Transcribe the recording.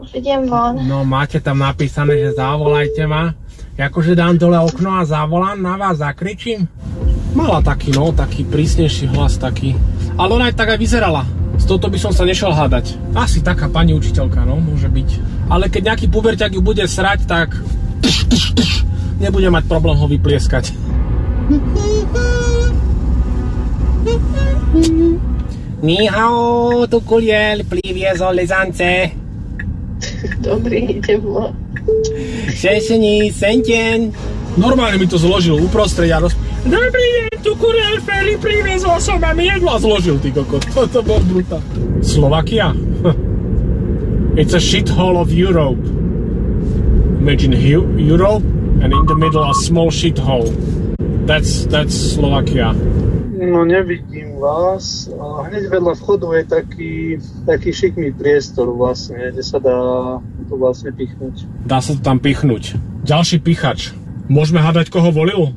Už idem von. No, máte tam napísané, že zavolajte ma. Akože dám dole okno a zavolám na vás, zakričím. Mala taký, no, taký prísnejší hlas, taký. Ale ona aj tak aj vyzerala. S touto by som sa nešiel hádať. Asi taká pani učiteľka, no, môže byť. Ale keď nejaký puberťak ju bude srať, tak nebude mať problém ho vyplieskať. Ni hao, tu kuliel, priviezol lezance. Dobrý, idem von. Šešení, sentien. Normálne mi to zložil uprostred a Dobrý deň, tu kuriér Feli, priviezol som vám jedlo a zložil, ty kokot. To bol brutál. Slovakia? It's a shithole of Europe. Imagine Europe and in the middle a small shithole. That's Slovakia. No nevidím vás. Hneď vedľa vchodu je taký šikmý priestor vlastne, kde sa dá to vlastne pichnúť. Dá sa to tam pichnúť. Ďalší pichač. Môžeme hádať, koho volil?